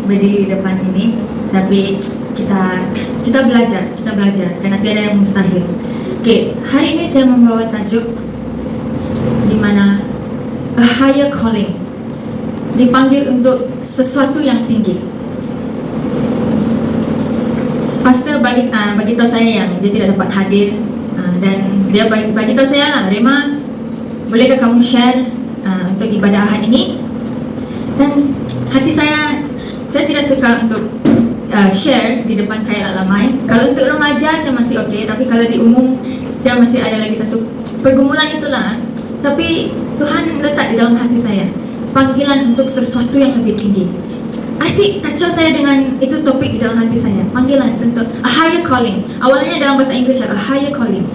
berdiri di depan ini, tapi kita belajar karena tiada yang mustahil. Oke, hari ini saya membawa tajuk di mana a higher calling, dipanggil untuk sesuatu yang tinggi. Pastor bagi tahu saya yang dia tidak dapat hadir, dan dia bagi tahu saya lah, Rema, bolehkah kamu share untuk ibadah Ahad ini? Dan hati saya tidak suka untuk share di depan khayal ramai. Kalau untuk remaja saya masih okey, tapi kalau di umum saya masih ada lagi satu pergumulan itulah. Tapi Tuhan letak di dalam hati saya panggilan untuk sesuatu yang lebih tinggi. Asyik kacau saya dengan itu topik di dalam hati saya, panggilan untuk a higher calling. Awalnya dalam bahasa Inggeris a higher calling,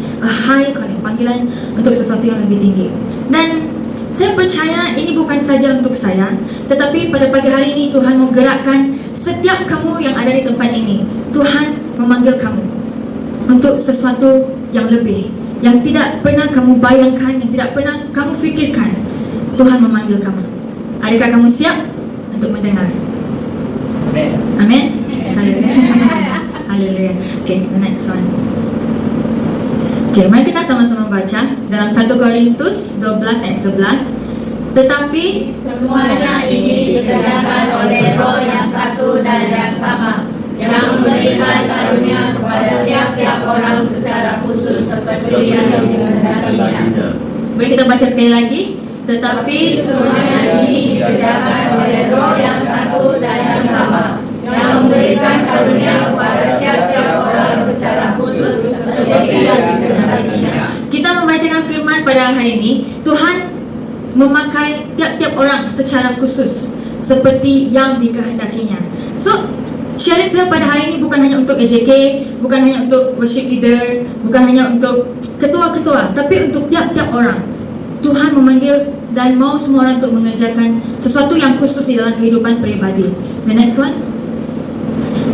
panggilan untuk sesuatu yang lebih tinggi. Dan saya percaya ini bukan saja untuk saya, tetapi pada pagi hari ini Tuhan menggerakkan setiap kamu yang ada di tempat ini. Tuhan memanggil kamu untuk sesuatu yang lebih, yang tidak pernah kamu bayangkan, yang tidak pernah kamu fikirkan. Tuhan memanggil kamu. Adakah kamu siap untuk mendengar? Amin. Haleluya. Okay, the next one. Okay, mari kita sama-sama baca dalam 1 Korintus 12 ayat 11. Tetapi semuanya ini dikerjakan oleh Roh yang satu dan yang sama, yang memberikan karunia kepada tiap-tiap orang secara khusus seperti yang dikehendakinya. Boleh kita baca sekali lagi? Tetapi semuanya ini dikerjakan oleh Roh yang satu dan yang sama, yang memberikan karunia kepada tiap-tiap orang secara khusus seperti yang dikehendakinya. Kita membacakan firman pada hari ini, Tuhan memakai tiap-tiap orang secara khusus seperti yang dikehendakinya. So, sharing saya pada hari ini bukan hanya untuk AJK, bukan hanya untuk worship leader, bukan hanya untuk ketua-ketua, tapi untuk tiap-tiap orang. Tuhan memanggil dan mau semua orang untuk mengerjakan sesuatu yang khusus di dalam kehidupan peribadi. The next one.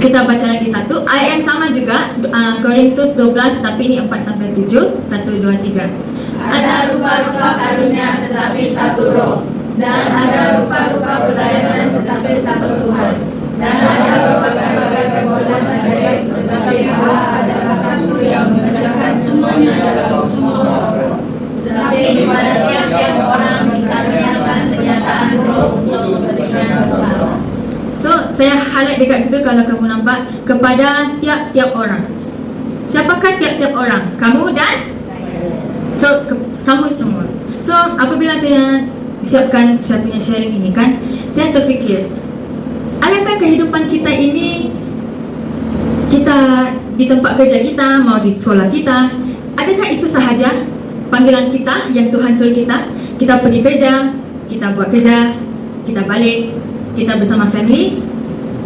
Kita baca lagi satu ayat yang sama juga, Korintus 12, tapi ini 4-7. 1, 2, 3. Ada rupa-rupa karunia tetapi satu Roh, dan ada rupa-rupa pelayanan tetapi satu Tuhan, dan ada berbagai perbuatan baik tetapi Allah adalah satu yang mengerjakan semuanya dalam semua orang. Tetapi kepada tiap-tiap orang dikaruniakan penyataan Roh untuk kepentingan bersama. So, saya highlight dekat situ kalau kamu nampak, kepada tiap-tiap orang. Siapakah tiap-tiap orang? Kamu dan kamu semua. So, apabila saya siapkan saya punya sharing ini kan, saya terfikir, adakah kehidupan kita ini, kita di tempat kerja kita, mau di sekolah kita, adakah itu sahaja panggilan kita yang Tuhan suruh kita? Kita pergi kerja, kita buat kerja, kita balik, kita bersama family,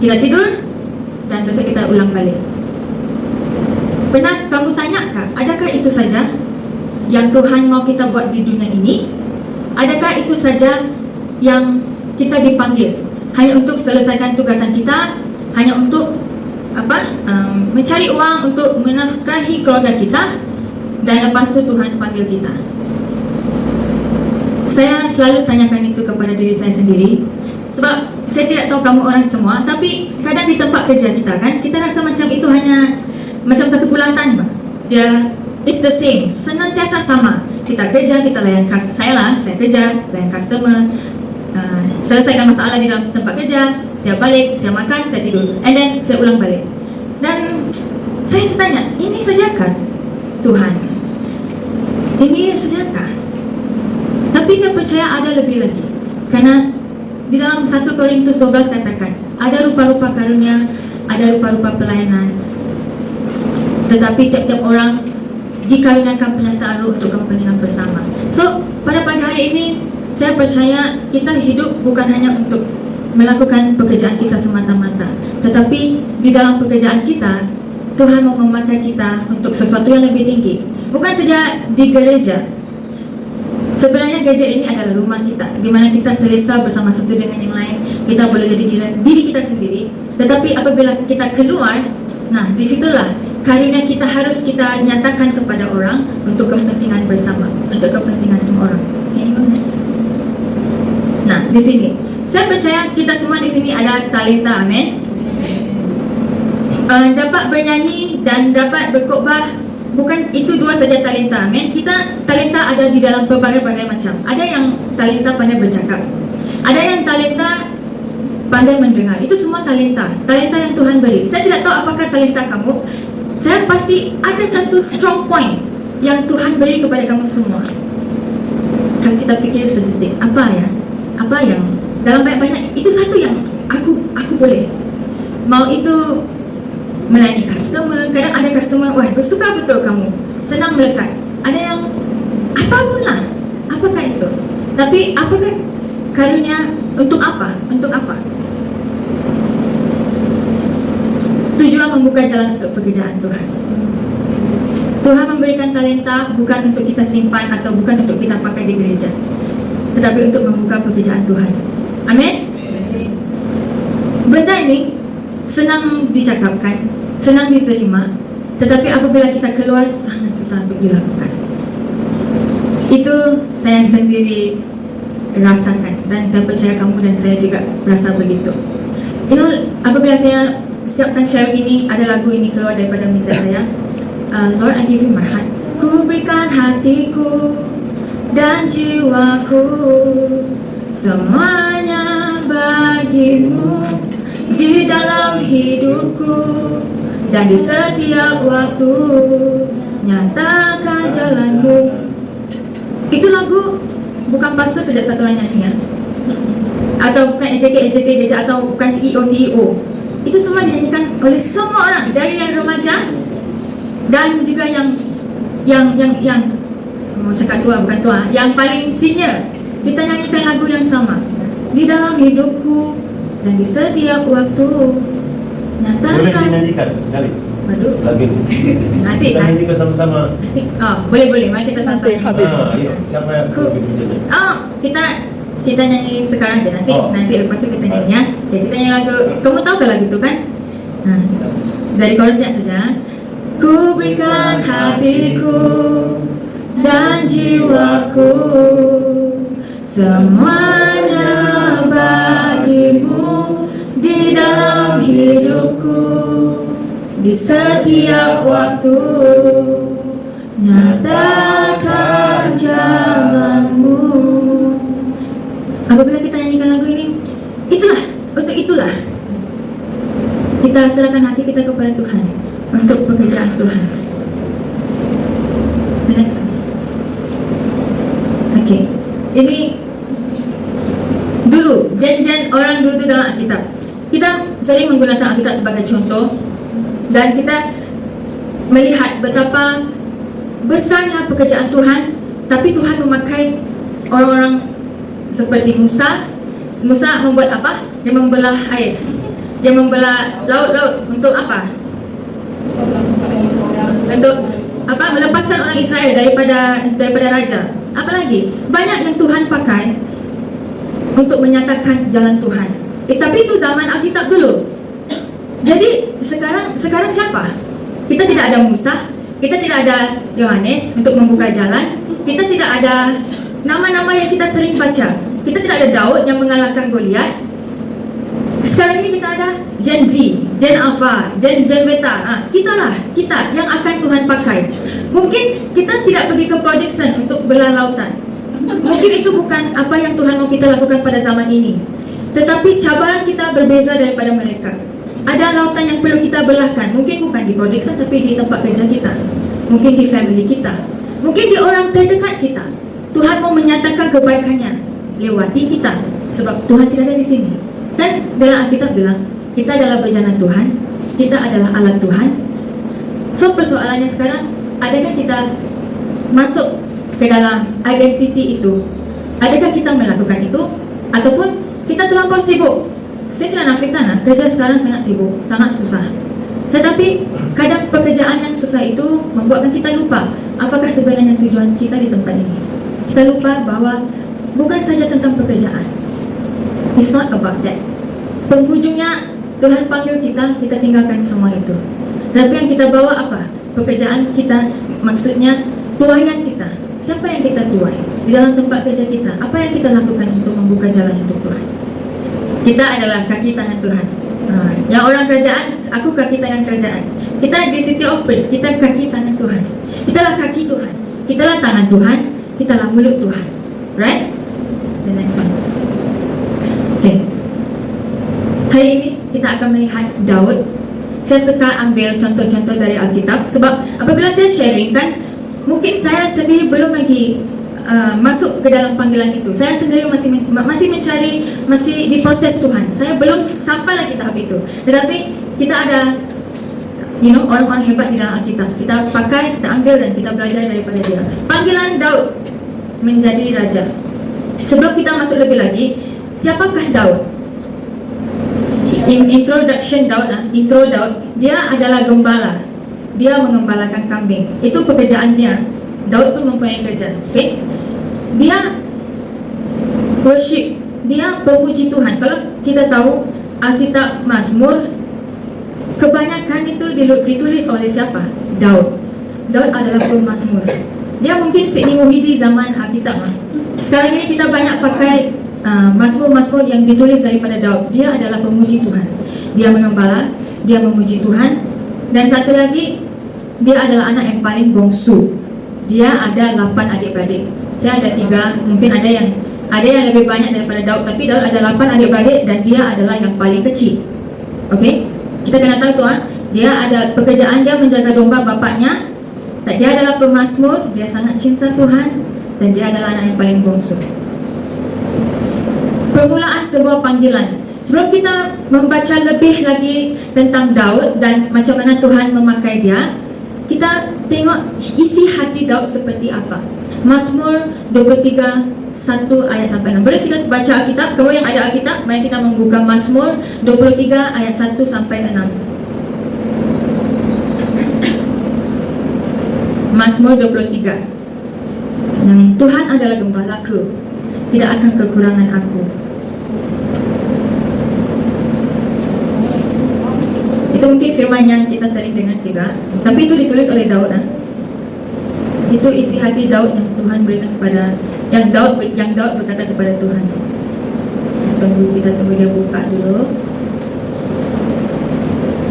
kita tidur, dan besok kita ulang balik. Pernah kamu tanyakan, adakah itu saja yang Tuhan mau kita buat di dunia ini? Adakah itu saja yang kita dipanggil hanya untuk selesaikan tugasan kita, hanya untuk mencari uang untuk menafkahi keluarga kita, dan lepas itu Tuhan panggil kita? Saya selalu tanyakan itu kepada diri saya sendiri, sebab saya tidak tahu kamu orang semua, tapi kadang di tempat kerja kita kan, kita rasa macam itu hanya macam satu bulatan, dia it's the same, senantiasa sama. Kita kerja, kita layan customer, saya kerja, layan customer, selesaikan masalah di dalam tempat kerja, saya balik, saya makan, saya tidur, and then saya ulang balik. Dan saya tanya, ini sajakah Tuhan? Ini sajakah? Tapi saya percaya ada lebih lagi, karena di dalam 1 Korintus 12 katakan, ada rupa-rupa karunia, ada rupa-rupa pelayanan, tetapi tiap-tiap orang dikaruniakan penyataan Roh untuk kepentingan bersama. So, pada pagi hari ini saya percaya kita hidup bukan hanya untuk melakukan pekerjaan kita semata-mata, tetapi di dalam pekerjaan kita Tuhan mau memakai kita untuk sesuatu yang lebih tinggi. Bukan saja di gereja. Sebenarnya gereja ini adalah rumah kita, di mana kita selesa bersama satu dengan yang lain. Kita boleh jadi diri kita sendiri. Tetapi apabila kita keluar, nah disitulah karunia kita harus kita nyatakan kepada orang untuk kepentingan bersama, untuk kepentingan semua orang. Can you go next? Nah, di sini Saya percaya kita semua di sini ada talenta, amin. Dapat bernyanyi dan dapat berkhotbah, bukan itu dua saja talenta, amin. Kita talenta ada di dalam berbagai-bagai macam. Ada yang talenta pandai bercakap, ada yang talenta pandai mendengar. Itu semua talenta yang Tuhan beri. Saya tidak tahu apakah talenta kamu. Saya pasti ada satu strong point yang Tuhan beri kepada kamu semua. Kalau kita pikir sedetik, apa yang dalam banyak-banyak, itu satu yang aku boleh. Mau itu melayani customer, kadang ada customer, wah bersuka betul kamu, senang melekat. Ada yang apapun lah, apakah itu? Tapi apakah karunia untuk apa? Untuk apa? Tujuan membuka jalan untuk pekerjaan Tuhan. Tuhan memberikan talenta bukan untuk kita simpan atau bukan untuk kita pakai di gereja, tetapi untuk membuka pekerjaan Tuhan. Amin. Benda ini senang dicakapkan, senang diterima, tetapi apabila kita keluar sangat susah untuk dilakukan. Itu saya sendiri rasakan dan saya percaya kamu dan saya juga rasa begitu. Apabila saya siapkan share ini, ada lagu ini keluar daripada minta saya, Lord, I give you my heart. Ku berikan hatiku dan jiwaku, semuanya bagimu di dalam hidupku, dan di setiap waktu nyatakan jalanmu. Itu lagu bukan pastor sejak satu orang nyanyi ya, atau bukan EJK gereja, atau bukan CEO. Itu semua dinyanyikan oleh semua orang, dari yang remaja dan juga yang mau cakap tua bukan tua, yang paling senior. Kita nyanyikan lagu yang sama. Di dalam hidupku dan di setiap waktu nyatakan. Boleh dinyanyikan sekali? Waduh. Lagu ini. Nanti kita nyanyikan sama-sama. Boleh. Mari kita sama-sama. Habis. Ayo, siapa yang lebih punya? Kita nyanyi sekarang aja, nanti lepas itu kita nyanyi ya. Ya, kita nyanyi lagu. Kamu tahu kan lagu itu kan? Dari chorusnya saja. Ku berikan hatiku dan jiwaku, semuanya bagimu di dalam hidupku, di setiap waktu nyatakan jalanmu. Apabila kita nyanyikan lagu ini, itulah kita serahkan hati kita kepada Tuhan untuk pekerjaan Tuhan. The next one. Okay, ini dulu janjian orang dulu dalam Alkitab. Kita sering menggunakan Alkitab sebagai contoh, dan kita melihat betapa besarnya pekerjaan Tuhan. Tapi Tuhan memakai orang-orang seperti Musa. Musa membuat apa? Dia membelah air, dia membelah laut untuk apa? Untuk apa? Melepaskan orang Israel daripada raja. Apalagi banyak yang Tuhan pakai untuk menyatakan jalan Tuhan. Tapi itu zaman Alkitab dulu. Jadi sekarang siapa? Kita tidak ada Musa, kita tidak ada Yohanes untuk membuka jalan, kita tidak ada nama-nama yang kita sering baca. Kita tidak ada Daud yang mengalahkan Goliat. Sekarang ini kita ada Gen Z, Gen Alpha, Gen Beta. Kita yang akan Tuhan pakai. Mungkin kita tidak pergi ke Production untuk belah lautan. Mungkin itu bukan apa yang Tuhan mau kita lakukan pada zaman ini. Tetapi cabaran kita berbeza daripada mereka. Ada lautan yang perlu kita belahkan. Mungkin bukan di Production, tapi di tempat kerja kita. Mungkin di family kita. Mungkin di orang terdekat kita. Tuhan mau menyatakan kebaikannya lewati kita, sebab Tuhan tidak ada di sini. Dan dalam Alkitab bilang, kita adalah bejana Tuhan, kita adalah alat Tuhan. So persoalannya sekarang, adakah kita masuk ke dalam identiti itu? Adakah kita melakukan itu? Ataupun kita terlampau sibuk? Saya tidak nafikan, kerja sekarang sangat sibuk, sangat susah. Tetapi kadang pekerjaan yang susah itu membuatkan kita lupa apakah sebenarnya tujuan kita di tempat ini. Kita lupa bahwa bukan saja tentang pekerjaan. It's not about that. Penghujungnya Tuhan panggil kita tinggalkan semua itu. Tapi yang kita bawa apa? Pekerjaan kita, maksudnya tuaian kita. Siapa yang kita tuai? Di dalam tempat kerja kita, apa yang kita lakukan untuk membuka jalan untuk Tuhan? Kita adalah kaki tangan Tuhan. Yang orang kerajaan, aku kaki tangan kerajaan. Kita di City of Praise, kita kaki tangan Tuhan. Kitalah kaki Tuhan. Kitalah tangan Tuhan. Kitalah mulut Tuhan. Right? The next one. Okay. Hari ini kita akan melihat Daud. Saya suka ambil contoh-contoh dari Alkitab sebab apabila saya sharing kan, mungkin saya sendiri belum lagi masuk ke dalam panggilan itu. Saya sendiri masih mencari, masih diproses Tuhan. Saya belum sampai lagi tahap itu. Tetapi kita ada orang-orang hebat di dalam Alkitab. Kita pakai, kita ambil dan kita belajar daripada dia. Panggilan Daud menjadi raja. Sebelum kita masuk lebih lagi, siapakah Daud? Introduction Daud, intro Daud, dia adalah gembala. Dia mengembalakan kambing. Itu pekerjaan dia. Daud pun mempunyai kerja. Okay? Dia worship, dia pemuji Tuhan. Kalau kita tahu Alkitab Mazmur, kebanyakan itu ditulis oleh siapa? Daud. Daud adalah pemazmur. Dia mungkin Sidney Muhyiddin zaman Alkitab. Sekarang ini kita banyak pakai mazmur-mazmur yang ditulis daripada Daud. Dia adalah pemuji Tuhan. Dia mengembala, dia memuji Tuhan. Dan satu lagi, dia adalah anak yang paling bongsu. Dia ada 8 adik-beradik. Saya ada 3, mungkin ada yang lebih banyak daripada Daud, tapi Daud ada 8 adik-beradik dan dia adalah yang paling kecil. Okey? Kita kena tahu tuan, dia ada pekerjaan dia menjaga domba bapaknya. Dia adalah pemazmur, dia sangat cinta Tuhan dan dia adalah anak yang paling bongsu. Permulaan sebuah panggilan. Sebelum kita membaca lebih lagi tentang Daud dan macam mana Tuhan memakai dia, kita tengok isi hati Daud seperti apa. Mazmur 23 1 ayat sampai 6. Boleh kita baca Alkitab? Kamu yang ada Alkitab, mari kita membuka Mazmur 23 ayat 1 sampai 6. Mazmur 23. Yang Tuhan adalah gembalaku, tidak akan kekurangan aku. Itu mungkin firman yang kita sering dengar juga, tapi itu ditulis oleh Daud. Itu isi hati Daud yang Tuhan berikan kepada yang Daud berkata kepada Tuhan. Kita tunggu dia buka dulu.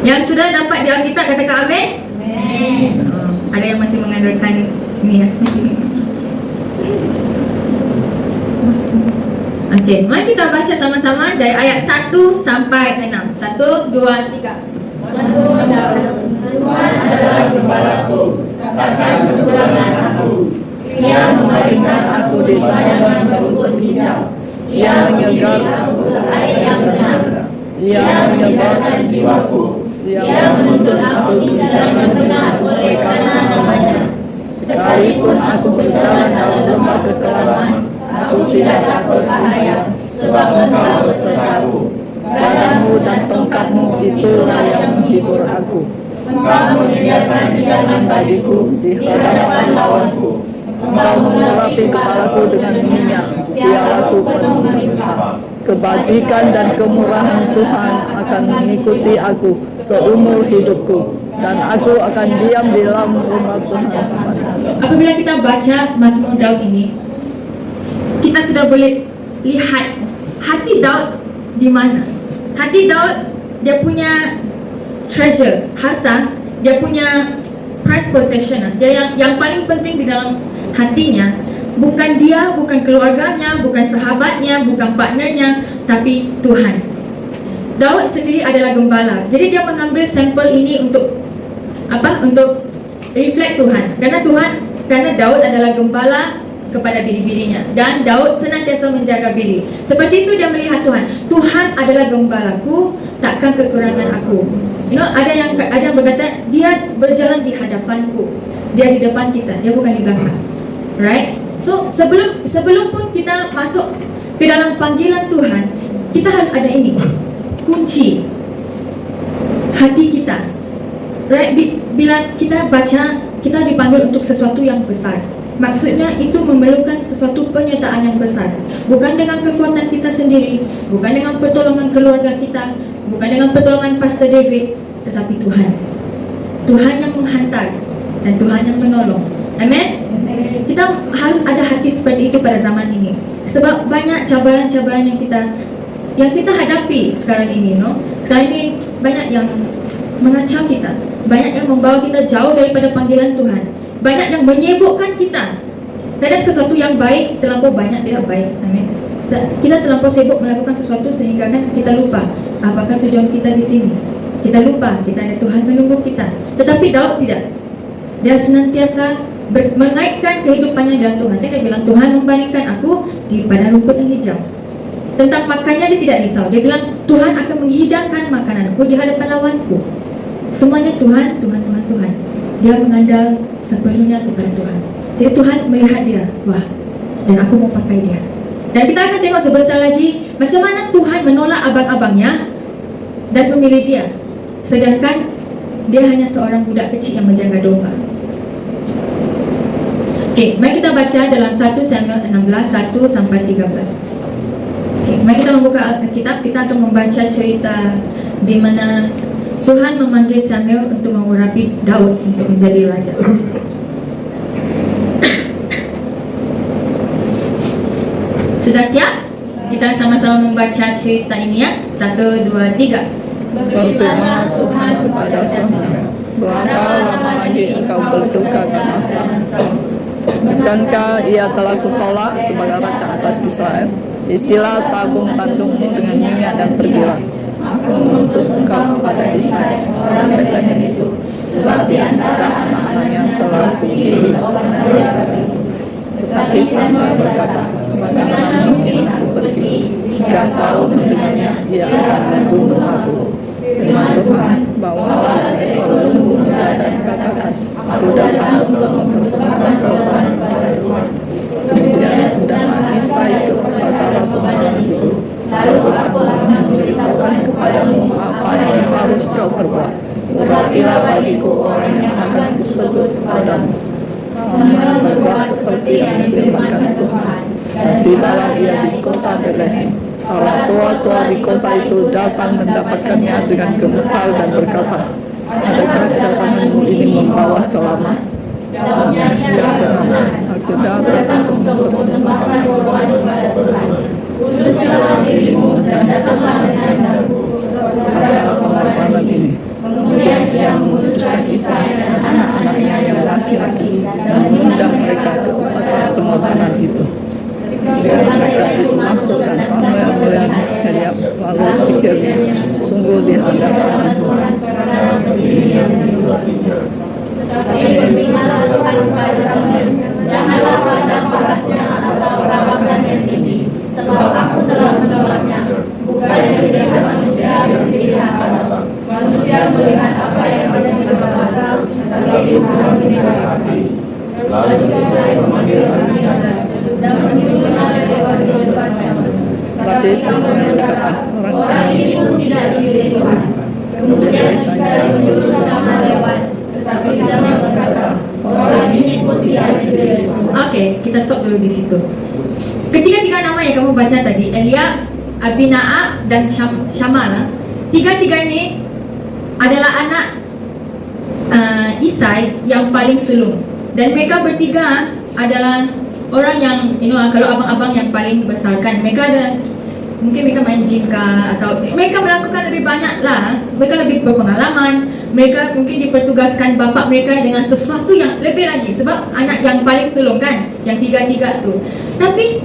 Yang sudah dapat di Alkitab katakan amin. Amin. Ada yang masih mengandalkan ini ya. Okey, mari kita baca sama-sama dari ayat 1 sampai 6. 1, 2, 3. Mazmur Daud. Tuhan adalah gembalaku, takkan kekurangan aku. Ia memalingkan aku di padang berumput hijau. Ia menyegar aku ke air yang tenang. Ia menyegarkan jiwaku. Ia menuntun aku di jalan benar oleh karena namanya. Sekalipun aku berjalan dalam lembah kekelaman, aku tidak takut bahaya, sebab Engkau besertaku. Gadamu dan tongkatmu itulah yang menghibur aku. Engkau menyediakan hidangan bagiku di hadapan lawanku. Engkau mengurapi kepalaku dengan minyak, pialaku penuh melimpah. Kebajikan dan kemurahan Tuhan akan mengikuti aku seumur hidupku, dan aku akan diam di dalam rumah Tuhan sepanjang. Apabila kita baca Mazmur Daud ini, kita sudah boleh lihat hati Daud di mana. Hati Daud, dia punya treasure, harta, dia punya prized possession. Dia yang paling penting di dalam hatinya bukan dia, bukan keluarganya, bukan sahabatnya, bukan partnernya, tapi Tuhan. Daud sendiri adalah gembala. Jadi dia mengambil sampel ini untuk apa? Untuk reflect Tuhan. Karena Daud adalah gembala kepada biri-birinya, dan Daud senantiasa menjaga biri. Seperti itu dia melihat Tuhan. Tuhan adalah gembalaku, takkan kekurangan aku. Ada yang berkata dia berjalan di hadapanku. Dia di depan kita, dia bukan di belakang. Right? So sebelum pun kita masuk ke dalam panggilan Tuhan, kita harus ada ini. Kunci hati kita. Right? Bila kita baca, kita dipanggil untuk sesuatu yang besar. Maksudnya itu memerlukan sesuatu penyertaan yang besar. Bukan dengan kekuatan kita sendiri, bukan dengan pertolongan keluarga kita, bukan dengan pertolongan Pastor David, tetapi Tuhan. Tuhan yang menghantar dan Tuhan yang menolong. Amen? Kita harus ada hati seperti itu pada zaman ini. Sebab banyak cabaran-cabaran yang yang kita hadapi sekarang ini, sekarang ini banyak yang mengacau kita, banyak yang membawa kita jauh daripada panggilan Tuhan, banyak yang menyibukkan kita. Kadang sesuatu yang baik terlampau banyak tidak baik. Amin. Kita terlampau sibuk melakukan sesuatu sehingga kan kita lupa apakah tujuan kita di sini. Kita lupa kita ada Tuhan menunggu kita. Tetapi Daud tidak. Dia senantiasa mengaitkan kehidupannya dengan Tuhan. Dia bilang, Tuhan membandingkan aku di padang rumput yang hijau. Tentang makannya dia tidak risau. Dia bilang, Tuhan akan menghidangkan makananku di hadapan lawanku. Semuanya Tuhan, Tuhan, Tuhan, Tuhan. Dia mengandal sepenuhnya kepada Tuhan. Jadi Tuhan melihat dia, wah, dan aku mau pakai dia. Dan kita akan tengok sebentar lagi macam mana Tuhan menolak abang-abangnya dan memilih dia. Sedangkan dia hanya seorang budak kecil yang menjaga domba. Okey, mari kita baca dalam 1 Samuel 16, 1 sampai 13. Okey, mari kita membuka Alkitab. Kita akan membaca cerita di mana Tuhan memanggil Samuel untuk mengurapi Daud untuk menjadi raja. Sudah siap? Kita sama-sama membaca cerita ini ya. 1, 2, 3. Berfirmanlah Tuhan kepada Samuel, berapa lama lagi engkau berduka karena Saul? Bukankah ia telah kutolak sebagai raja atas Israel? Isilah tabung tandungmu dengan minyak dan pergilah. Aku mengutus engkau kepada Isai, orang Betlehem itu, sebab di antara anak-anaknya telah kupilih. Tetapi Samuel berkata, bagaimana mungkin aku pergi? Jika Saul mendengarnya, ia akan membunuh aku. Firman Tuhan, bawalah seekor lembu muda dan katakan, aku datang untuk mempersembahkan korban kepada Tuhan. Kemudian undanglah Isai ke upacara pemakaman itu. Lalu aku akan memberitahukan kepadamu apa yang harus kau perbuat. Urapilah bagiku orang yang akan kusebut kepadamu. Samuel berbuat seperti yang difirmankan Tuhan. Dan tibalah ia di kota Betlehem. Para tua-tua di kota itu datang mendapatkannya dengan gemetar dan berkata, adakah kedatanganmu ini membawa selamat? Jawabnya, ya benar, aku datang untuk mempersembahkan korban kepada Tuhan. Kuduskanlah dirimu dan datanglah dengan aku kepada pengorbanan ini. Kemudian ia mengutuskan Isai dan anak-anaknya yang laki-laki dan mengundang mereka ke upacara pengorbanan itu. Biar mereka itu masuk dan Samuel melihat Eliab, lalu pikirnya, sungguh di hadapan Tuhan. Tetapi berfirmanlah Tuhan kepada Samuel, janganlah pandang parasnya atau perawakan yang tinggi, sebab aku telah menolaknya. Bukan yang dilihat manusia yang dilihat Allah. Manusia melihat apa yang ada di depan mata, tetapi Tuhan melihat hati. Lalu Isai memanggil orang dan menyuruhnya lewat depan Samuel. Tapi Samuel berkata, orang ini pun tidak dipilih Tuhan. Kemudian Isai menyuruh nama lewat, tetapi Samuel berkata, orang ini pun tidak dipilih Tuhan. Oke, kita stop dulu di situ. Ketiga-tiga nama yang kamu baca tadi, Eliab, Abinaa dan Shammah, tiga-tiga ini adalah anak Isai yang paling sulung. Dan mereka bertiga adalah orang yang, kalau abang-abang yang paling besarkan. Mereka ada, mungkin mereka main gym kah, atau mereka melakukan lebih banyak lah. Mereka lebih berpengalaman. Mereka mungkin dipertugaskan bapak mereka dengan sesuatu yang lebih lagi. Sebab anak yang paling sulung kan, yang tiga-tiga tu. Tapi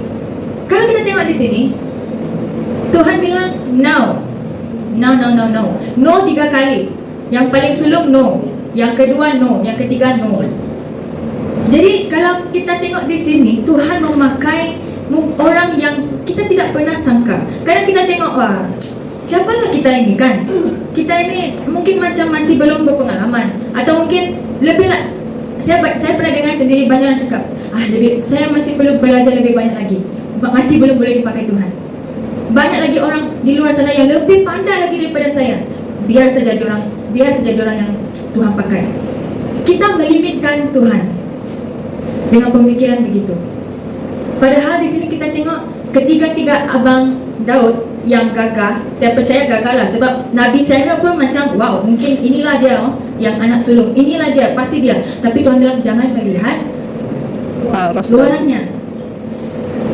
kalau kita tengok di sini, Tuhan bilang no. No 3 kali. Yang paling sulung no, yang kedua no, yang ketiga no. Jadi kalau kita tengok di sini, Tuhan memakai orang yang kita tidak pernah sangka. Kadang kita tengok, wah, siapalah kita ini kan? Kita ini mungkin macam masih belum berpengalaman, atau mungkin lebih lah. Saya pernah dengar sendiri banyak orang cakap, saya masih perlu belajar lebih banyak lagi, masih belum boleh dipakai Tuhan. Banyak lagi orang di luar sana yang lebih pandai lagi daripada saya. Biar saja orang yang Tuhan pakai. Kita melimitkan Tuhan dengan pemikiran begitu. Padahal di sini kita tengok ketiga-tiga abang Daud yang gagah. Saya percaya gagah lah, sebab Nabi Samuel pun macam, wow, mungkin inilah dia yang anak sulung, inilah dia, pasti dia. Tapi Tuhan bilang jangan melihat luarannya.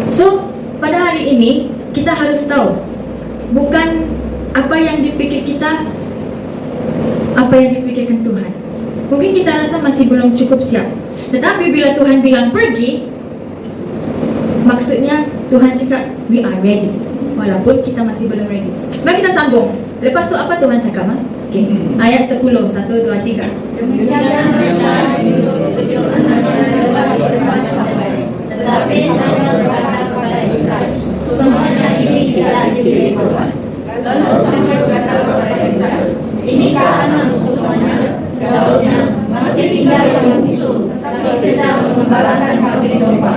So pada hari ini kita harus tahu bukan apa yang dipikir kita, apa yang dipikirkan Tuhan. Mungkin kita rasa masih belum cukup siap, tetapi bila Tuhan bilang pergi, maksudnya Tuhan cakap we are ready, walaupun kita masih belum ready. Mari kita sambung. Lepas tu apa Tuhan cakap? Okay. Ayat 10, 1, 2, 3. Tetapi Samuel berkata kepada Ishai, semuanya ini tidak diberi Tuhan. Lalu Samuel berkata kepada Ishai, inikah anakmu semuanya? Jawabnya, masih tinggal yang membusuk, tapi sedang mengembalakan kambing domba.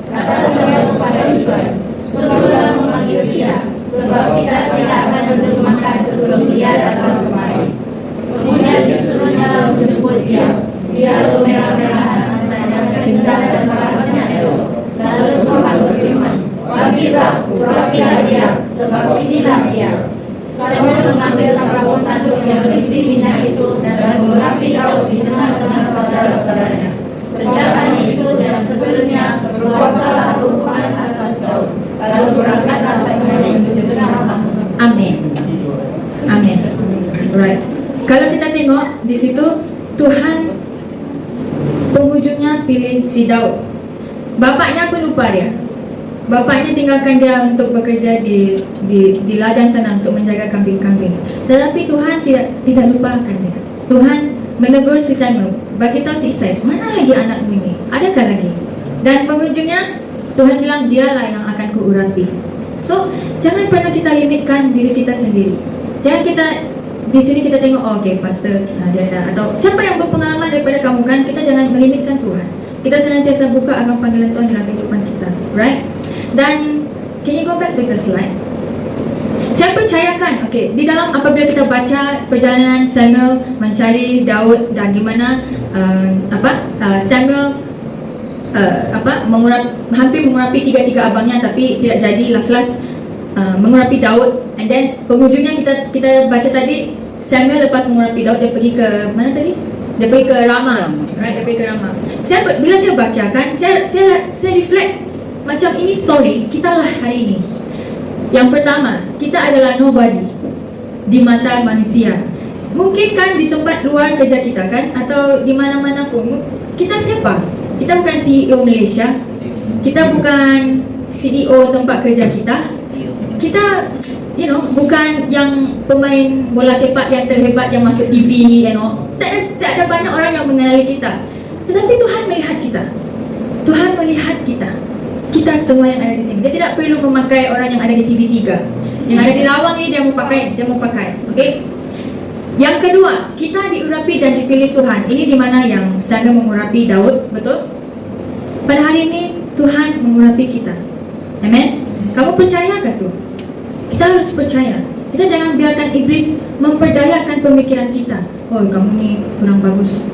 Kata Samuel kepada Ishai, suruhlah memanggil dia, sebab kita tidak akan memberi makan sebelum dia datang kemari. Kemudian disuruhnya lalu menjemput dia. Dia lalu merah-merahan antara indah dan parasnya elok. Lalu Tuhan berfirman, urapilah dia, sebab inilah dia. Samuel mengambil karung tanduk yang berisi minyak itu dan mengurapi Daud di tengah-tengah saudara-saudaranya. Sejak hari itu dan sebelumnya berkuasalah Tuhan atas Daud. Lalu berangkatlah Samuel menuju ke Rama. Amin. Amin. Right. Kalau kita tengok di situ, Tuhan penghujungnya pilih si Daud. Bapaknya pun lupa dia. Bapaknya tinggalkan dia untuk bekerja di ladang sana untuk menjaga kambing-kambing. Tetapi Tuhan tidak lupakan dia. Tuhan menegur si Samuel, bagi tahu si Isai, mana lagi anakmu ini? Adakah lagi? Dan penghujungnya Tuhan bilang dialah yang akan kuurapi. So, jangan pernah kita limitkan diri kita sendiri. Jangan kita di sini kita tengok, oh, okay, pastor dia ada, atau siapa yang berpengalaman daripada kamu kan, kita jangan melimitkan Tuhan. Kita senantiasa buka akan panggilan Tuhan dalam kehidupan kita, right? Dan can you go back to the slide? Saya percayakan, okay, di dalam apabila kita baca perjalanan Samuel mencari Daud dan di mana Samuel hampir mengurapi tiga abangnya tapi tidak jadi, last mengurapi Daud, and then penghujungnya kita baca tadi Samuel lepas mengurapi Daud dia pergi ke mana tadi? Dia pergi ke Rama, right? Dia pergi ke Rama. Bila saya bacakan, saya reflect macam ini story kita lah hari ini. Yang pertama, kita adalah nobody di mata manusia. Mungkin kan di tempat luar kerja kita kan, atau di mana-mana pun, kita siapa? Kita bukan CEO Malaysia, kita bukan CEO tempat kerja kita, kita bukan yang pemain bola sepak yang terhebat yang masuk TV, tak ada banyak orang yang mengenali kita. Tetapi Tuhan melihat kita. Tuhan melihat kita. Kita semua yang ada di sini. Dia tidak perlu memakai orang yang ada di TV3. Yang ada di Lawang ini dia mau pakai. Okay? Yang kedua, kita diurapi dan dipilih Tuhan. Ini di mana yang Samuel mengurapi Daud, betul? Pada hari ini Tuhan mengurapi kita. Amen. Kamu percayakah tu? Kita harus percaya. Kita jangan biarkan iblis memperdayakan pemikiran kita. Oh, kamu ni kurang bagus,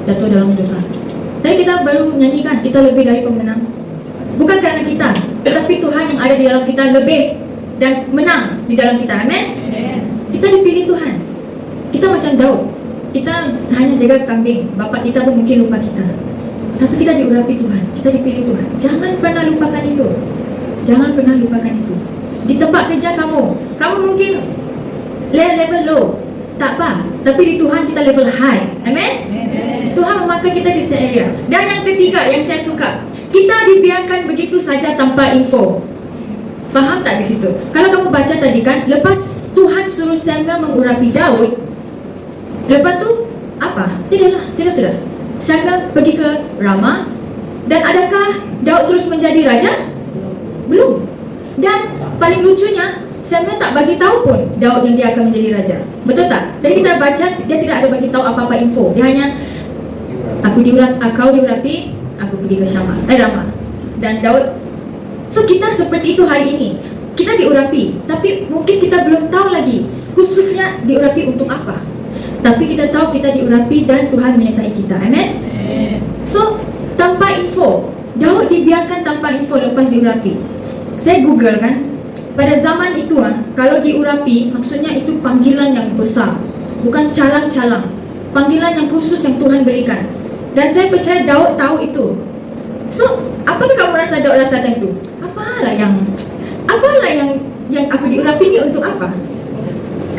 jatuh dalam dosa. Tadi kita baru nyanyikan, kita lebih dari pemenang. Bukan kerana kita, tetapi Tuhan yang ada di dalam kita lebih dan menang di dalam kita. Amen. Kita dipilih Tuhan. Kita macam Daud. Kita hanya jaga kambing. Bapak kita pun mungkin lupa kita. Tapi kita diurapi Tuhan. Kita dipilih Tuhan. Jangan pernah lupakan itu. Jangan pernah lupakan itu. Di tempat kerja kamu mungkin level low, tak apa. Tapi di Tuhan kita level high. Amen. Tuhan memakai kita di setiap area. Dan yang ketiga yang saya suka, kita dibiarkan begitu saja tanpa info. Faham tak di situ? Kalau kamu baca tadi kan, lepas Tuhan suruh Samuel mengurapi Daud, lepas tu apa? Tidak sudah. Samuel pergi ke Rama. Dan adakah Daud terus menjadi raja? Belum. Dan paling lucunya, Samuel tak bagi tahu pun Daud yang dia akan menjadi raja. Betul tak? Tadi kita baca, dia tidak ada bagi tahu apa-apa info. Dia hanya kau diurapi, aku pergi ke Rama. Dan Daud. So kita seperti itu hari ini. Kita diurapi, tapi mungkin kita belum tahu lagi khususnya diurapi untuk apa. Tapi kita tahu kita diurapi dan Tuhan menyertai kita. Amen. So tanpa info, Daud dibiarkan tanpa info lepas diurapi. Saya Google kan, pada zaman itu kalau diurapi maksudnya itu panggilan yang besar, bukan calang-calang. Panggilan yang khusus yang Tuhan berikan. Dan saya percaya Daud tahu itu. So, apakah kamu rasa Daud rasakan itu? Apalah yang yang aku diurapi ni untuk apa?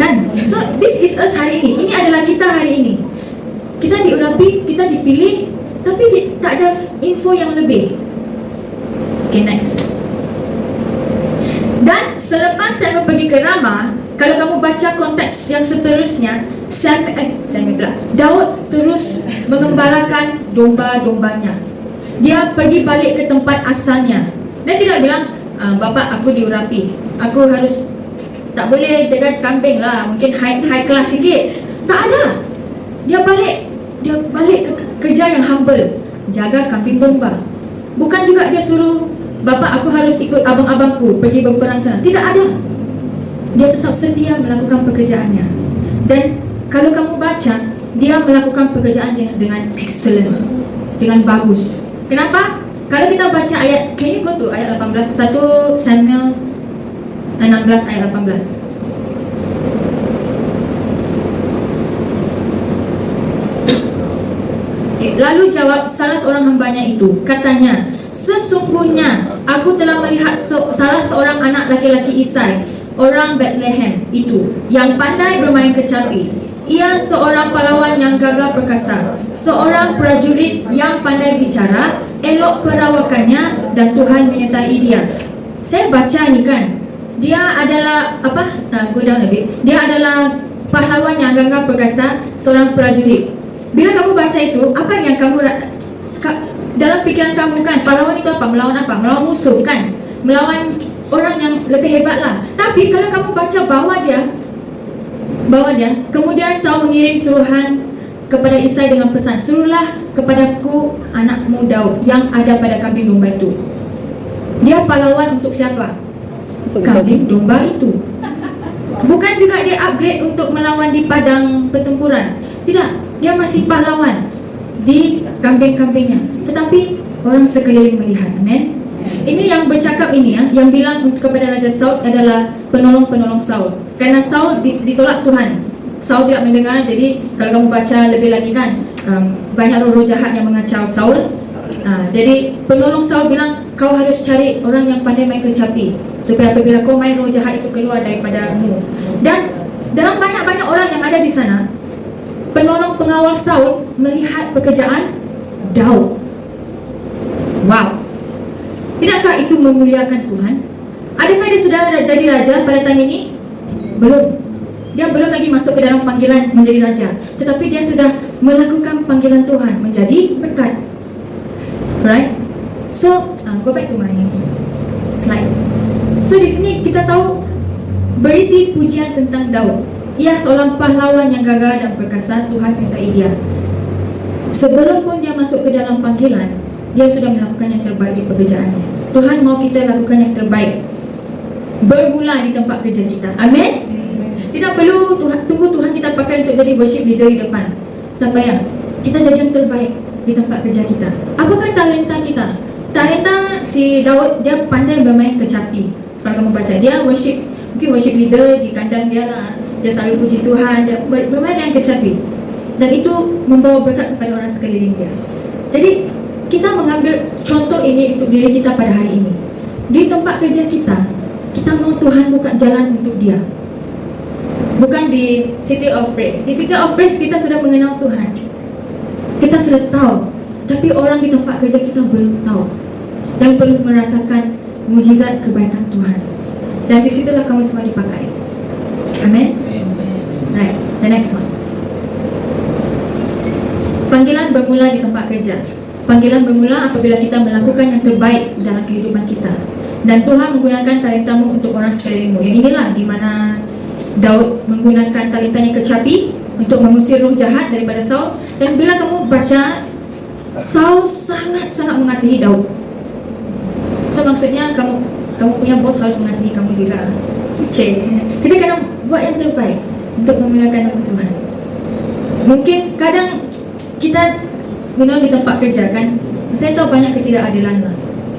Kan? So this is us hari ini. Ini adalah kita hari ini. Kita diurapi, kita dipilih, tapi tak ada info yang lebih. Okay, next. Dan selepas Samuel pergi ke Rama, kalau kamu baca konteks yang seterusnya, Daud terus mengembalakan domba-dombanya. Dia pergi balik ke tempat asalnya. Dia tidak bilang, Bapa aku diurapi, aku harus tak boleh jaga kambing lah, mungkin high class sikit. Tak ada. Dia balik ke kerja yang humble, jaga kambing domba. Bukan juga dia suruh, Bapa aku harus ikut abang-abangku pergi berperang sana. Tidak ada. Dia tetap setia melakukan pekerjaannya. Dan kalau kamu baca, dia melakukan pekerjaan dengan excellent, dengan bagus. Kenapa? Kalau kita baca ayat, can you go to ayat 18, 1 Samuel 16 ayat 18. Lalu jawab salah seorang hambanya itu, katanya, sesungguhnya aku telah melihat salah seorang anak laki-laki Isai, orang Bethlehem itu, yang pandai bermain kecapi. Ia seorang pahlawan yang gagah perkasa, seorang prajurit yang pandai bicara, elok perawakannya, dan Tuhan menyertai dia. Saya baca ni kan, dia adalah go down a bit. Dia adalah pahlawan yang gagah perkasa, seorang prajurit. Bila kamu baca itu, apa yang kamu dalam pikiran kamu kan, pahlawan itu apa? Melawan apa? Melawan musuh kan? Melawan orang yang lebih hebat lah. Tapi kalau kamu baca bawah dia, kemudian Saul mengirim suruhan kepada Isai dengan pesan, suruhlah kepadaku anakmu Daud yang ada pada kambing domba itu. Dia pahlawan untuk siapa? Kambing domba itu. Bukan juga dia upgrade untuk melawan di padang pertempuran. Tidak, dia masih pahlawan di kambing-kambingnya. Tetapi orang sekeliling melihat. Amen. Ini yang bercakap ini yang bilang kepada Raja Saul adalah penolong-penolong Saul. Karena Saul ditolak Tuhan. Saul tidak mendengar. Jadi kalau kamu baca lebih lagi kan, banyak roh-roh jahat yang mengacau Saul. Jadi penolong Saul bilang, kau harus cari orang yang pandai main kecapi, supaya apabila kau main, roh jahat itu keluar daripadamu. Dan dalam banyak-banyak orang yang ada di sana, penolong pengawal Saul melihat pekerjaan Daud. Wow. Tidakkah itu memuliakan Tuhan? Adakah dia sudah jadi raja pada tahun ini? Belum. Dia belum lagi masuk ke dalam panggilan menjadi raja, tetapi dia sudah melakukan panggilan Tuhan menjadi berkat. Right? So, go back to my slide. So di sini kita tahu berisi pujian tentang Daud. Ia seorang pahlawan yang gagah dan perkasa. Tuhan menyertai dia. Sebelum pun dia masuk ke dalam panggilan, dia sudah melakukan yang terbaik di pekerjaannya. Tuhan mau kita lakukan yang terbaik bermula di tempat kerja kita. Amin. Tidak perlu tunggu Tuhan kita pakai untuk jadi worship leader di depan. Tak payah. Kita jadi yang terbaik di tempat kerja kita. Apakah talenta kita? Talenta si Daud, dia pandai bermain kecapi. Kalau kamu baca, dia mungkin worship leader di kandang dia lah. Dia selalu puji Tuhan, dia bermain dengan kecapi. Dan itu membawa berkat kepada orang sekeliling dia. Jadi kita mengambil contoh ini untuk diri kita pada hari ini. Di tempat kerja kita, kita mau Tuhan buka jalan untuk dia. Bukan di City of Praise. Di City of Praise kita sudah mengenal Tuhan, kita sudah tahu. Tapi orang di tempat kerja kita belum tahu dan perlu merasakan mujizat kebaikan Tuhan. Dan disitulah kamu semua dipakai. Amen. Right, the next one. Panggilan bermula di tempat kerja. Panggilan bermula apabila kita melakukan yang terbaik dalam kehidupan kita. Dan Tuhan menggunakan talentamu untuk orang sekelilingmu. Yang inilah di mana Daud menggunakan talentanya kecapi untuk mengusir roh jahat daripada Saul. Dan bila kamu baca, Saul sangat-sangat mengasihi Daud. So maksudnya kamu punya bos harus mengasihi kamu juga. Kita kena buat yang terbaik untuk memuliakan nama Tuhan. Mungkin kadang kita di tempat kerja kan, saya tahu banyak ketidakadilan lah.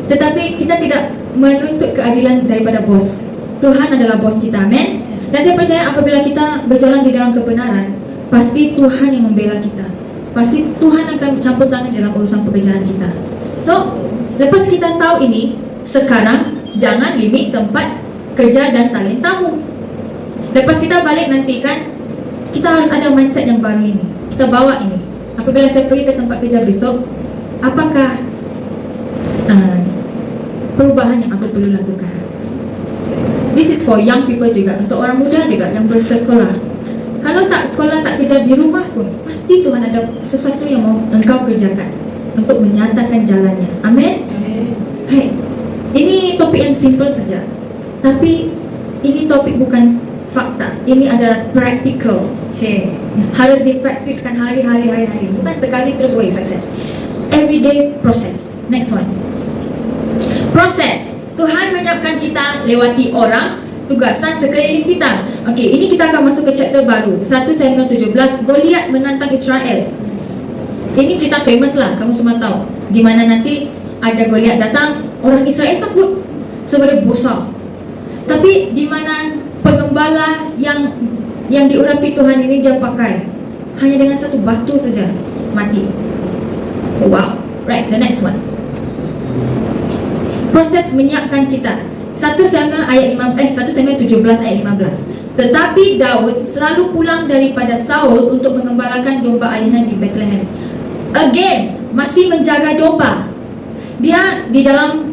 Tetapi kita tidak menuntut keadilan daripada bos. Tuhan adalah bos kita, amen. Dan saya percaya apabila kita berjalan di dalam kebenaran, pasti Tuhan yang membela kita. Pasti Tuhan akan campur tangan dalam urusan pekerjaan kita. So, lepas kita tahu ini, sekarang jangan limit tempat kerja dan talentamu. Lepas kita balik nanti kan, kita harus ada mindset yang baru ini. Kita bawa ini. Apabila saya pergi ke tempat kerja besok, apakah perubahan yang aku perlu lakukan? This is for young people juga, untuk orang muda juga yang bersekolah. Kalau tak sekolah, tak kerja di rumah pun, pasti Tuhan ada sesuatu yang mau engkau kerjakan untuk menyatakan jalannya. Amin? Right. Ini topik yang simple saja, tapi ini topik bukan fakta. Ini adalah practical. Harus dipraktiskan hari-hari, bukan sekali terus wait sukses. Everyday process. Next one. Proses. Tuhan menyiapkan kita lewati orang, tugasan sekeliling kita. Okey, ini kita akan masuk ke chapter baru. 1 Samuel 17, Goliat menantang Israel. Ini cerita famous lah, kamu semua tahu. Di mana nanti ada Goliat datang, orang Israel takut sebab dia besar. Tapi di mana pengembala yang diurapi Tuhan ini, dia pakai hanya dengan satu batu saja mati. Wow. Right, the next one. Proses menyiapkan kita. 1 Samuel 17 ayat 15. Tetapi Daud selalu pulang daripada Saul untuk mengembalakan domba ayahnya di Bethlehem. Again, masih menjaga domba. Dia di dalam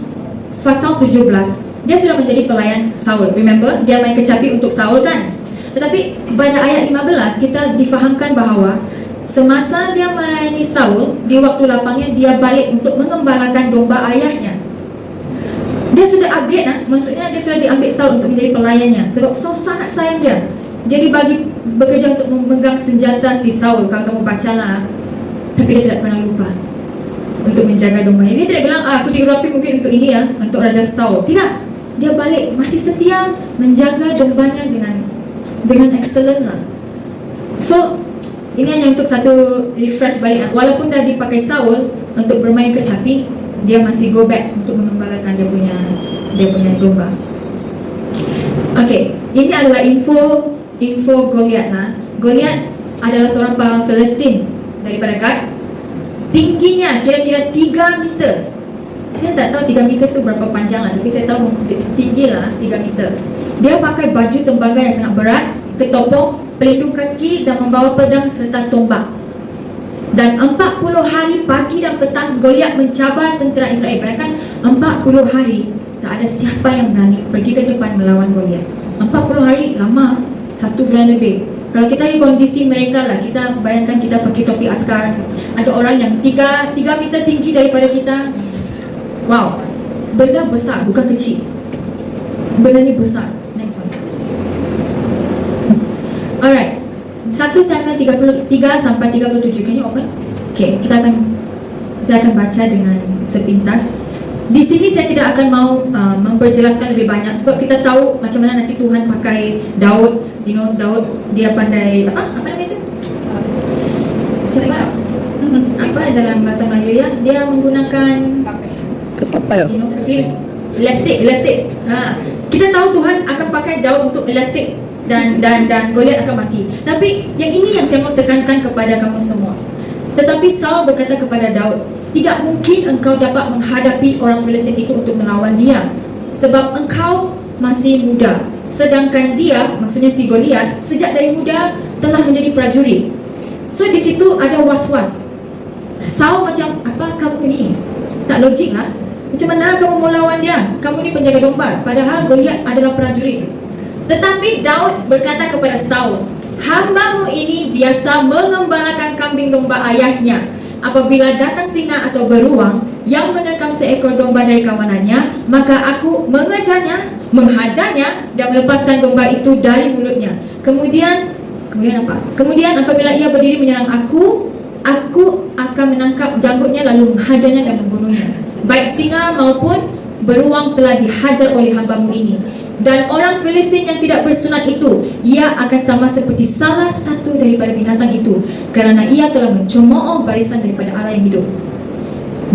pasal 17, dia sudah menjadi pelayan Saul. Remember, dia main kecapi untuk Saul kan? Tetapi pada ayat 15 kita difahamkan bahawa semasa dia melayani Saul, di waktu lapangnya dia balik untuk mengembalakan domba ayahnya. Dia sudah upgrade maksudnya dia sudah diambil Saul untuk menjadi pelayannya. Sebab Saul sangat sayang dia. Jadi bagi bekerja untuk memegang senjata si Saul. Kalau kamu bacalah. Tapi dia tidak pernah lupa untuk menjaga dombanya. Dia tidak bilang, aku diurapi mungkin untuk ini ya, untuk Raja Saul. Tidak. Dia balik masih setia menjaga dombanya dengan excellent lah. So ini hanya untuk satu refresh balik. Walaupun dah dipakai Saul untuk bermain kecapi, dia masih go back untuk mengembalakan dia punya domba. Okey, ini adalah info Goliat. Goliat adalah seorang pahlawan Palestin daripada Gad. Tingginya kira-kira 3 meter. Saya tak tahu 3 meter tu berapa panjang lah, tapi saya tahu tinggi lah 3 meter. Dia pakai baju tembaga yang sangat berat, ketopong, pelindung kaki dan membawa pedang serta tombak. Dan 40 hari pagi dan petang Goliat mencabar tentera Israel. Bayangkan 40 hari tak ada siapa yang berani pergi ke depan melawan Goliat. 40 hari lama, 1 bulan lebih. Kalau kita di kondisi mereka lah, kita bayangkan kita pakai topi askar, ada orang yang 3 meter tinggi daripada kita. Wow, benda besar, bukan kecil. Benda ni besar. Next one. Alright, 1 Samuel 33 sampai 37. Can you open? Okay, saya akan baca dengan sepintas. Di sini saya tidak akan mau memperjelaskan lebih banyak sebab kita tahu macam mana nanti Tuhan pakai Daud. Daud dia pandai apa nama itu? Siapa? Apa dalam bahasa Melayu ya? Dia menggunakan elastik. Kita tahu Tuhan akan pakai Daud untuk elastik dan Goliat akan mati. Tapi yang ini yang saya mau tekankan kepada kamu semua. Tetapi Saul berkata kepada Daud, tidak mungkin engkau dapat menghadapi orang Filistin itu untuk melawan dia, sebab engkau masih muda, sedangkan dia, maksudnya si Goliat, sejak dari muda telah menjadi prajurit. So di situ ada was-was. Saul macam, apa kamu ni? Tak logik lah. Macam mana kamu mau lawan dia? Kamu ni penjaga domba, padahal Goliat adalah prajurit. Tetapi Daud berkata kepada Saul, hambamu ini biasa mengembalakan kambing domba ayahnya. Apabila datang singa atau beruang yang menerkam seekor domba dari kawanannya, maka aku menghajarnya dan melepaskan domba itu dari mulutnya. Kemudian apa? Kemudian apabila ia berdiri menyerang aku akan menangkap janggutnya lalu menghajarnya dan membunuhnya. Baik singa maupun beruang telah dihajar oleh hambamu ini. Dan orang Filistin yang tidak bersunat itu, ia akan sama seperti salah satu daripada binatang itu, kerana ia telah mencemooh barisan daripada Allah yang hidup.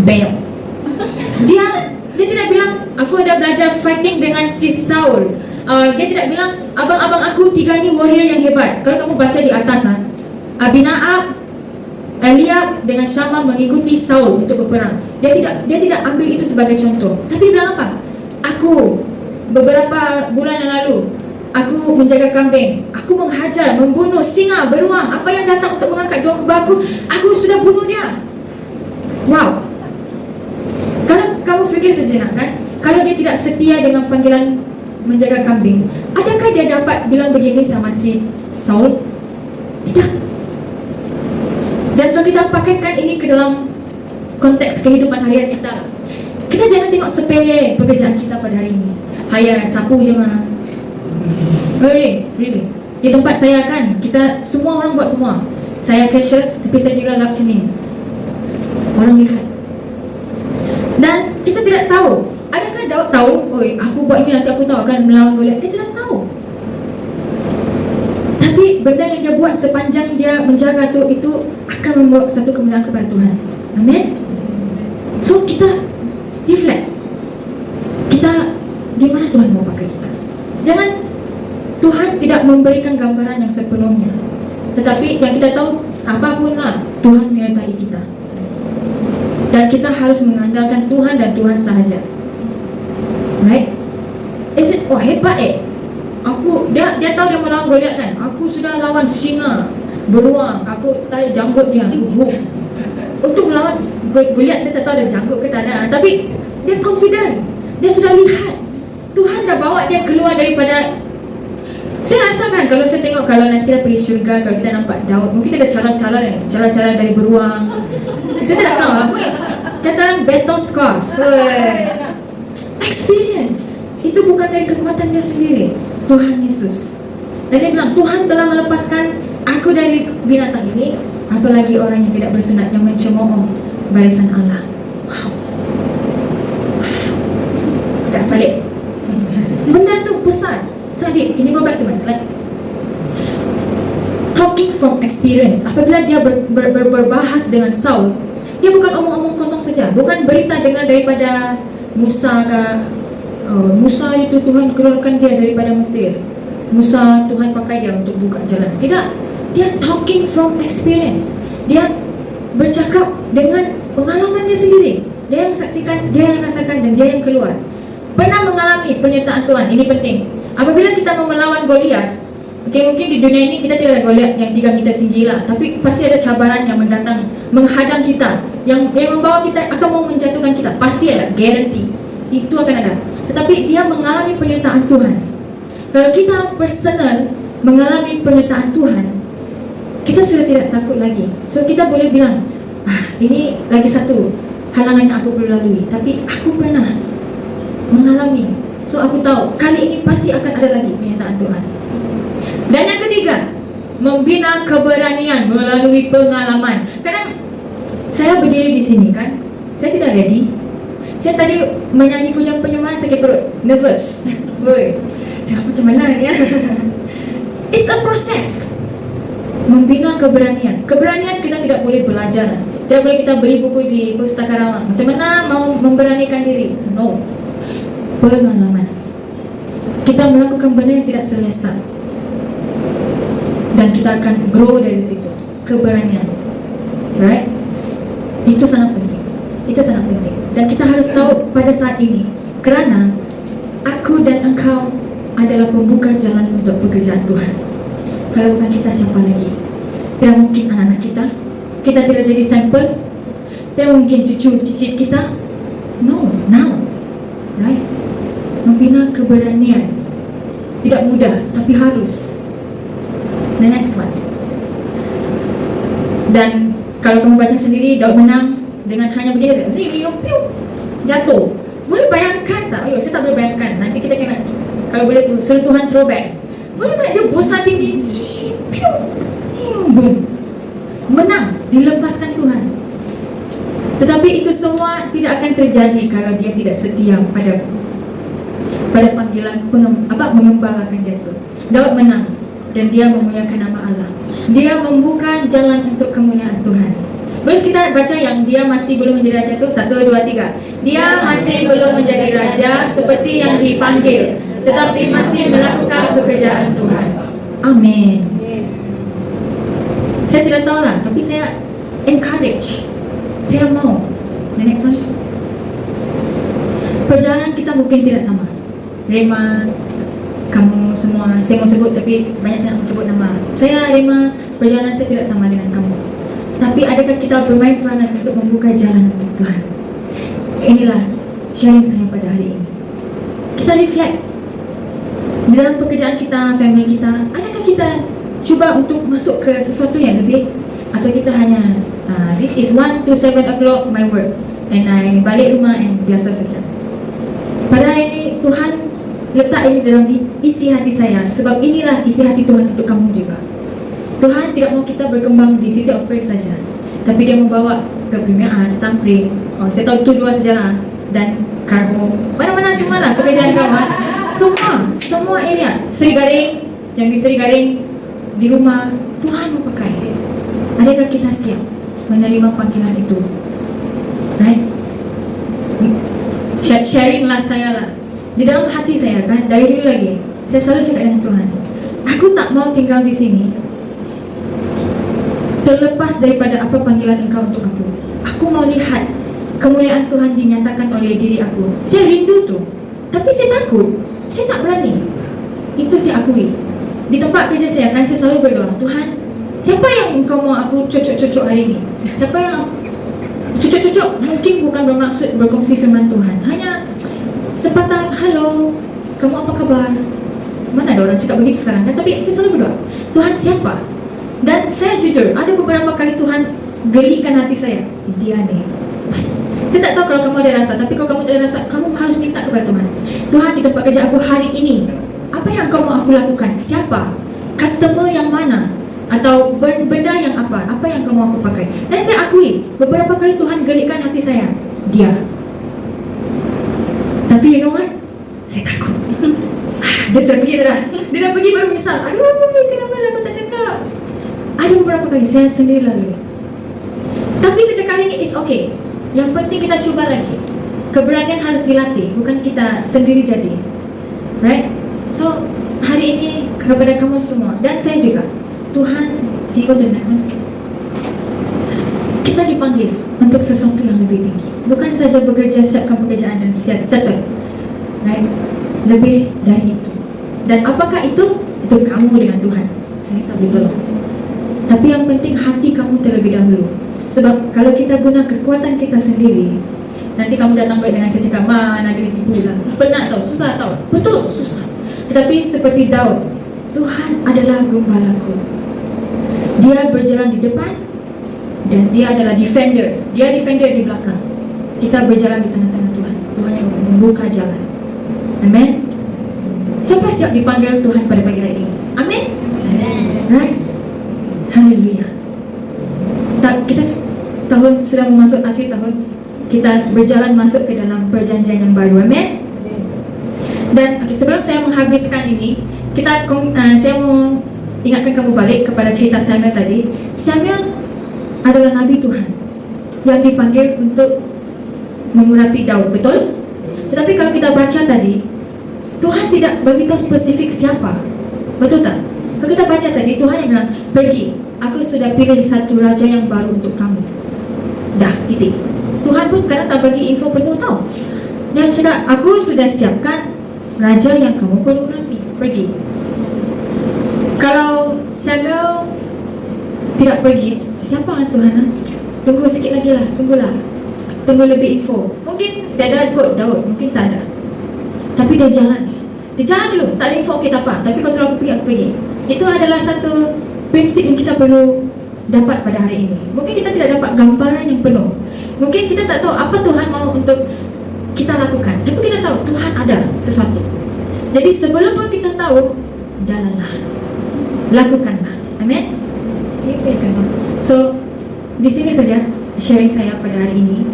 Bam. Dia tidak bilang aku ada belajar fighting dengan si Saul. Dia tidak bilang abang-abang aku 3 ni warrior yang hebat. Kalau kamu baca di atas, Abinadab, Eliab dengan Syama mengikuti Saul untuk berperang. Dia tidak ambil itu sebagai contoh. Tapi dia bilang apa? Aku beberapa bulan yang lalu, aku menjaga kambing, aku menghajar, membunuh singa, beruang, apa yang datang untuk mengangkat domba aku sudah bunuh dia. Wow. Kalau kamu fikir sejenak kan, kalau dia tidak setia dengan panggilan menjaga kambing, adakah dia dapat bilang begini sama si Saul? Tidak. Dan kalau kita pakaikan ini ke dalam konteks kehidupan harian kita, kita jangan tengok sepele pekerjaan kita pada hari ini. Hanya sapu je mah. Really. Di tempat saya kan, kita semua orang buat semua. Saya cashier, tapi saya juga lap cermin. Orang lihat. Dan kita tidak tahu. Adakah Daud tahu, oi, aku buat ini nanti aku tahu akan melawan Goliat? Dia tidak tahu. Tapi benda yang dia buat sepanjang dia menjaga itu akan membawa satu kemuliaan kepada Tuhan. Amin. So kita reflect. Kita di mana Tuhan mau pakai kita? Jangan, Tuhan tidak memberikan gambaran yang sepenuhnya. Tetapi yang kita tahu, apapunlah Tuhan menyertai kita. Dan kita harus mengandalkan Tuhan dan Tuhan sahaja. Right? Is it, oh hebat dia tahu dia melawan Goliat kan. Aku sudah lawan singa, beruang, aku tarik janggut dia. Untuk melawan Goliat saya tak tahu ada janggut ke tak ada. Tapi dia confident. Dia sudah lihat Tuhan dah bawa dia keluar daripada. Saya rasa kan kalau saya tengok, kalau nanti kita pergi syurga, kalau kita nampak Daud, mungkin ada cara-cara dari beruang. Saya tak tahu apa. Kata orang battle scars. Experience. Itu bukan dari kekuatan dia sendiri. Tuhan Yesus. Dan dia bilang, Tuhan telah melepaskan aku dari binatang ini, apalagi orang yang tidak bersunat, yang mencemooh barisan Allah. Wow. Dah balik. Benda tu besar. Sedih. Can you go back to my slide? Talking from experience. Apabila dia berbahas dengan Saul, dia bukan omong-omong kosong saja. Bukan berita dengar daripada Musa ke, Musa itu Tuhan keluarkan dia daripada Mesir, Musa Tuhan pakai dia untuk buka jalan. Tidak. Dia talking from experience. Dia bercakap dengan pengalaman dia sendiri. Dia yang saksikan, dia yang rasakan, dan dia yang keluar. Pernah mengalami penyertaan Tuhan. Ini penting. Apabila kita mau melawan Goliat, mungkin di dunia ini kita tidak ada Goliat yang 3 meter tinggi lah, tapi pasti ada cabaran yang mendatang, menghadang kita, yang membawa kita atau mau menjatuhkan kita. Pasti ada, guarantee. Itu akan ada. Tetapi dia mengalami penyertaan Tuhan. Kalau kita personal mengalami penyertaan Tuhan, kita sudah tidak takut lagi. So kita boleh bilang, ini lagi satu halangan yang aku perlu lalui, tapi aku pernah mengalami. So aku tahu kali ini pasti akan ada lagi penyertaan Tuhan. Dan yang ketiga, membina keberanian melalui pengalaman. Kadang saya berdiri di sini kan, saya tidak ready. Saya tadi menyanyi pujian penyembahan, sakit perut, nervous. Woi, saya macam mana ya? It's a process. Membina keberanian. Keberanian kita tidak boleh belajar. Tidak boleh kita beli buku di pustaka ramah. Macam mana mau memberanikan diri? No. Pengalaman. Kita melakukan benda yang tidak selesa, dan kita akan grow dari situ. Keberanian. Right? Itu sangat penting. Itu sangat penting. Dan kita harus tahu pada saat ini, kerana aku dan engkau adalah pembuka jalan untuk pekerjaan Tuhan. Kalau bukan kita, siapa lagi? Tidak mungkin anak-anak kita. Kita tidak jadi sampel. Tidak mungkin cucu cicit kita. No, now. Right? Membina keberanian tidak mudah, tapi harus. The next one. Dan kalau kamu baca sendiri, Daud menang dengan hanya begini saja. Jatuh. Boleh bayangkan tak? Saya tak boleh bayangkan. Nanti kita kena, kalau boleh tu sentuhan throwback. Boleh bayangkan dia bosan tinggi. Menang, dilepaskan Tuhan. Tetapi itu semua tidak akan terjadi kalau dia tidak setia pada panggilan mengembalakan dia itu. Daud menang dan dia memuliakan nama Allah. Dia membuka jalan untuk kemuliaan Tuhan. Terus kita baca yang dia masih belum menjadi raja itu 1, 2, 3. Dia masih belum menjadi raja seperti yang dipanggil, tetapi masih melakukan pekerjaan Tuhan. Amin. Saya tidak tahu lah, tapi saya encourage. Saya mau. The next one. Perjalanan kita mungkin tidak sama. Rema, kamu semua, saya mau sebut tapi banyak saya nak mau sebut nama. Saya Rema, perjalanan saya tidak sama dengan kamu. Tapi adakah kita bermain peranan untuk membuka jalan untuk Tuhan? Inilah sharing saya pada hari ini. Kita reflect di dalam pekerjaan kita, family kita. Adakah kita cuba untuk masuk ke sesuatu yang lebih, atau kita hanya this is 1 to 7 o'clock my work and I balik rumah and biasa saja. Pada hari ini Tuhan letak ini dalam isi hati saya, sebab inilah isi hati Tuhan untuk kamu juga. Tuhan tidak mau kita berkembang di City of Praise saja, tapi Dia membawa ke permiaan, tampring. Saya tahu itu 2 sajalah, dan karbo, mana-mana semualah pekerjaan kawan. Semua area, Seri Garing, yang di Seri Garing, di rumah, Tuhan mau pakai. Adakah kita siap menerima panggilan itu? Right? Sharing lah saya lah. Di dalam hati saya kan, dari dulu lagi, saya selalu cakap dengan Tuhan, aku tak mau tinggal di sini terlepas daripada apa panggilan Engkau untuk aku. Aku mau lihat kemuliaan Tuhan dinyatakan oleh diri aku. Saya rindu tu, tapi saya takut, saya tak berani. Itu saya akui. Di tempat kerja saya kan, saya selalu berdoa, Tuhan, siapa yang Engkau mau aku cocok-cocok hari ini? Siapa yang cocok-cocok? Mungkin bukan bermaksud berkongsi firman Tuhan, hanya sepatah, halo, kamu apa kabar? Mana ada orang cakap begitu sekarang kan? Tapi saya selalu berdoa, Tuhan siapa? Dan saya jujur, ada beberapa kali Tuhan gelikan hati saya, dia nih. Saya tak tahu kalau kamu ada rasa, tapi kalau kamu ada rasa, kamu harus minta kepada Tuhan. Tuhan, di tempat kerja aku hari ini, apa yang kau mau aku lakukan? Siapa? Customer yang mana? Atau benda yang apa? Apa yang kau mau aku pakai? Dan saya akui, beberapa kali Tuhan gelikkan hati saya, dia. Tapi you know what? Saya takut. Dia sudah pergi sudah. Dia dah pergi baru misal, aduh, kenapa aku tak cakap? Ada beberapa kali saya sendiri lalui. Tapi saya cakap hari ini, it's okay. Yang penting kita cuba lagi. Keberanian harus dilatih, bukan kita sendiri jadi. Right? So, hari ini kepada kamu semua, dan saya juga, Tuhan, can you go to the next one? Kita dipanggil untuk sesuatu yang lebih tinggi. Bukan saja bekerja, siapkan pekerjaan dan siap settle. Right? Lebih dari itu. Dan apakah itu? Itu kamu dengan Tuhan. Saya tak boleh tolong. Tapi yang penting hati kamu terlebih dahulu. Sebab kalau kita guna kekuatan kita sendiri, nanti kamu datang baik dengan saya cakap, mana dia tipu lah. Penat tau, susah tau. Betul, susah. Tetapi seperti Daud, Tuhan adalah gembalaku. Dia berjalan di depan dan dia adalah defender. Dia defender di belakang. Kita berjalan di tengah-tengah Tuhan. Tuhan yang membuka jalan. Amen. Siapa siap dipanggil Tuhan pada pagi hari ini? Amen. Right? Haleluya. Kita tahun sudah masuk akhir tahun, kita berjalan masuk ke dalam perjanjian yang baru. Amen. Dan sebelum saya menghabiskan ini, saya mau ingatkan kamu balik kepada cerita Samuel tadi. Samuel adalah Nabi Tuhan yang dipanggil untuk mengurapi Daud, betul? Tetapi kalau kita baca tadi, Tuhan tidak beritahu spesifik siapa, betul tak? Kalau kita baca tadi, Tuhan yang bilang, pergi, aku sudah pilih satu raja yang baru untuk kamu. Dah, titik. Tuhan pun kadang tak bagi info penuh tau. Dia cakap, aku sudah siapkan raja yang kamu perlu urapi, pergi. Kalau Samuel tidak pergi, siapa Tuhan? Tunggu sikit lagi lah, tunggulah. Tunggu lebih info. Mungkin dia ada kot Daud, mungkin tak ada. Tapi dia jalan. Dia jalan dulu, tak ada info kita apa. Tapi kalau suruh aku pergi. Itu adalah satu prinsip yang kita perlu dapat pada hari ini. Mungkin kita tidak dapat gambaran yang penuh. Mungkin kita tak tahu apa Tuhan mau untuk kita lakukan. Tapi kita tahu Tuhan ada sesuatu. Jadi sebelum pun kita tahu, jalanlah, lakukanlah. Amin. So di sini saja sharing saya pada hari ini.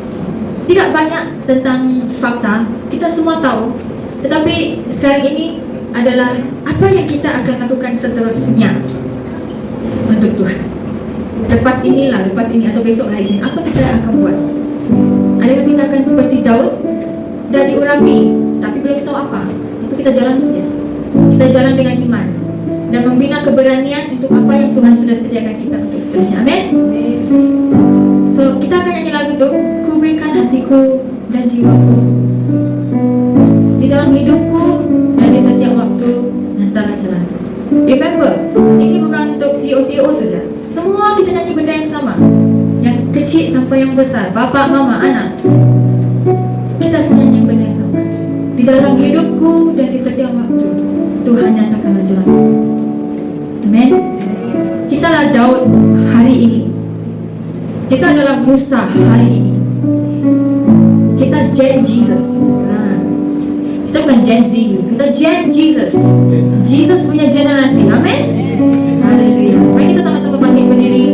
Tidak banyak tentang fakta, kita semua tahu. Tetapi sekarang ini adalah apa yang kita akan lakukan seterusnya untuk Tuhan. Lepas ini atau besok hari ini, apa kita akan buat? Adakah kita akan seperti Daud, dah diurapi, tapi belum tahu apa? Tapi kita jalan saja. Kita jalan dengan iman dan membina keberanian untuk apa yang Tuhan sudah sediakan kita untuk seterusnya. Amin. So kita akan nyanyi lagu itu, ku berikan hatiku dan jiwaku, di dalam hidupku Remember, ini bukan untuk CEO saja. Semua kita nyanyi benda yang sama. Yang kecil sampai yang besar, bapa, mama, anak. Kita semua nyanyi benda yang sama. Di dalam hidupku dan di setiap waktu, Tuhan nyatakanlah jalan. Amen. Kita lah Daud hari ini. Kita adalah Musa hari ini. Kita Gen Jesus. Kita bukan Gen Z, kita Gen Jesus. Jesus punya generasi. Amin. Haleluya. Mari kita sama-sama bangkit berdiri.